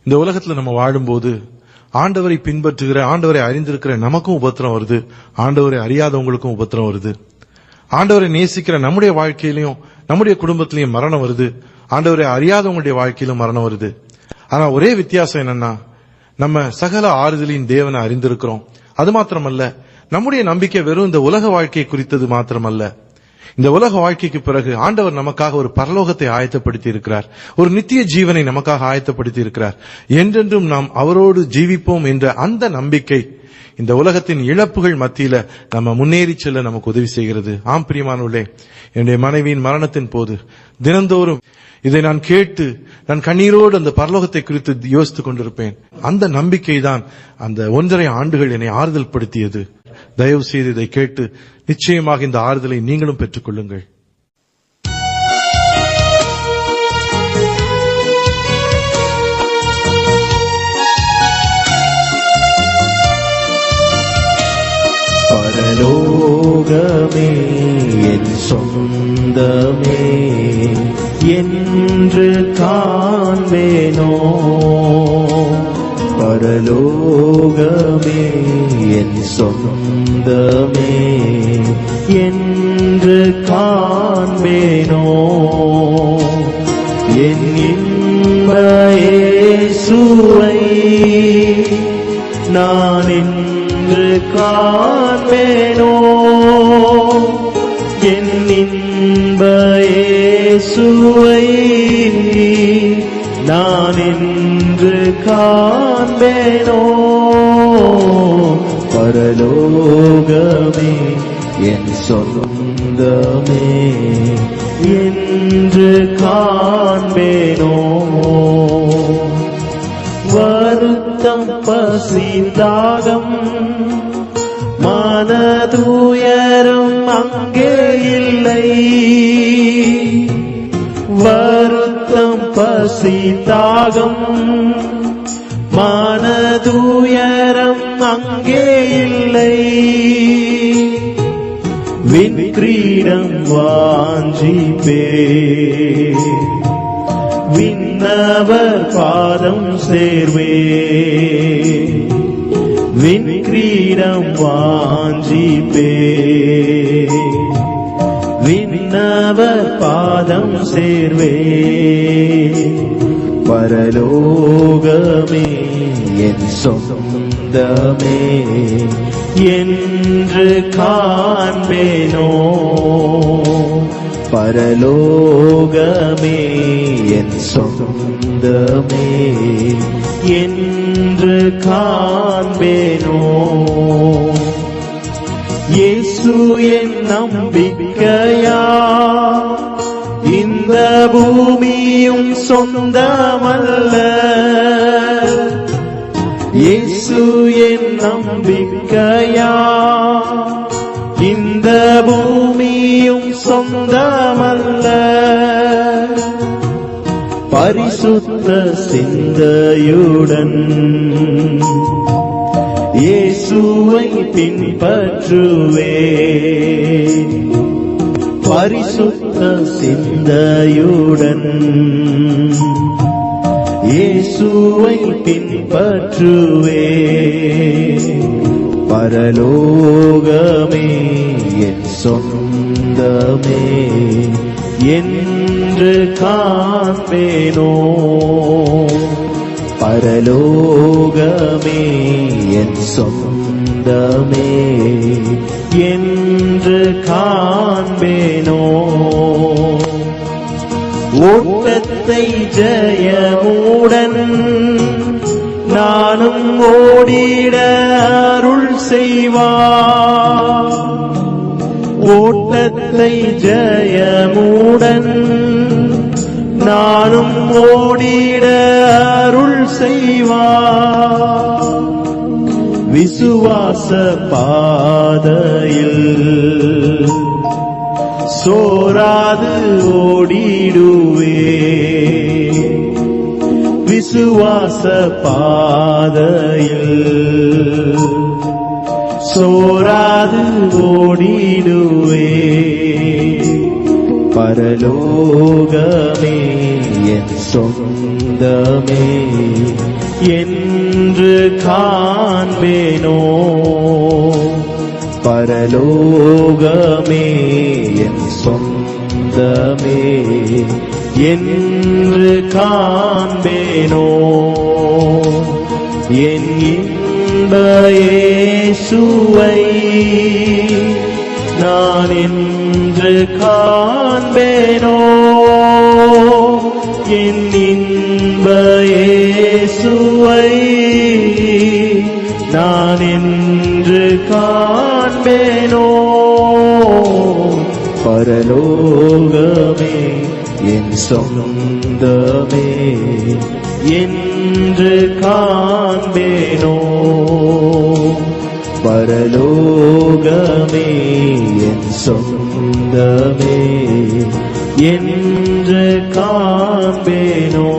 இந்த உலகத்துல நம்ம வாழும்போது ஆண்டவரை பின்பற்றுகிற, ஆண்டவரை அறிந்திருக்கிற நமக்கும் உபத்திரம் வருது, ஆண்டவரை அறியாதவங்களுக்கும் உபத்திரம் வருது. ஆண்டவரை நேசிக்கிற நம்முடைய வாழ்க்கையிலையும் நம்முடைய குடும்பத்திலையும் மரணம் வருது, ஆண்டவரை அறியாதவங்களுடைய வாழ்க்கையிலும் மரணம் வருது. ஆனா ஒரே வித்தியாசம் என்னன்னா, நம்ம சகல ஆறுதலின் தேவனை அறிந்திருக்கிறோம். அது மாத்திரமல்ல, நம்முடைய நம்பிக்கை வெறும் இந்த உலக வாழ்க்கையை குறித்தது மாத்திரமல்ல. இந்த உலக வாழ்க்கைக்கு பிறகு ஆண்டவர் நமக்காக ஒரு பரலோகத்தை ஆயத்தப்படுத்தி இருக்கிறார், ஒரு நித்திய ஜீவனை நமக்காக ஆயத்தப்படுத்தி இருக்கிறார். என்றென்றும் நாம் அவரோடு ஜீவிப்போம் என்ற அந்த நம்பிக்கை இந்த உலகத்தின் இழப்புகள் மத்தியில நம்ம முன்னேறி செல்ல நமக்கு உதவி செய்கிறது. ஆம் பிரியமானவர்களே, என்னுடைய மனைவியின் மரணத்தின் போது தினந்தோறும் இதை நான் கேட்டு நான் கண்ணீரோடு அந்த பரலோகத்தை குறித்து யோசித்துக் கொண்டிருப்பேன். அந்த நம்பிக்கை தான் அந்த 1.5 ஆண்டுகள் என்னை ஆறுதல் படுத்தியது. தயவு செய்து இதை கேட்டு நிச்சயமாக இந்த ஆறுதலை நீங்களும் பெற்றுக் கொள்ளுங்கள். பரலோகமே என் சொந்தமே என்று காண்பேனோ, பரலோகமே என் சொந்தமே என்று காண்பேனோ, என் இன்ப இயேசுவை நான் என்று காண்பேனோ, என் இன்ப இயேசுவை நான் என்று காண்பேனோ, பரலோகமே என் சொந்தமே என்று காண்பேனோ. வருத்தம் பசி தாகம் மனதுயரம் அங்கே இல்லை, வருத்தம் பசி தாகம் மனதுயரம் அங்கே இல்லை, விண்கிரீடம் வாஞ்சிப்பே விண்ணவர் பாதம் சேர்வே, விண்கிரீடம் வாஞ்சிப்பே விண்ணவர் பாதம் சேர்வே, பரலோகமே என் சொந்தமே என்று காண்பேனோ, பரலோகமே என் சொந்தமே என்று காண்பேனோ. இயேசு என் நம்பிக்கையா, இந்த பூமியும் சொந்தமல்ல, இயேசு என் நம்பிக்கையா, இந்த பூமியும் சொந்தமல்ல, பரிசுத்த சிந்தையுடன் இயேசுவை பின்பற்றுவே, பரிசுத்த சிந்தையுடன் இயேசுவை பின்பற்றுவே, பரலோகமே என் சொந்தமே என்று காண்பேனோ, பரலோகமே என் சொந்தமே என்று காண்பேனோ. ஓட்டத்தை ஜெயமுடன் நானும் ஓடிட அருள் செய்வார், ஓட்டத்தை ஜெயமுடன் நானும் ஓடிட அருள் செய்வார், விசுவாச பாதையில் சோராது ஓடிடுவே, விசுவாச பாதையில் சோராது ஓடிடுவே, பரலோகமே என் சொந்தமே என்று காண்பேனோ. பரலோகமே என் சொந்தமே என்று காண்பேனோ. என் இன்ப இயேசுவை நான் என்று காண்பேனோ. என் இன்ப இயேசுவை நான் என்று காண்பேனோ. பரலோகமே என் சொந்தமே என்று காண்பேனோ. பரலோகமே என் சொந்தமே என்று காண்பேனோ.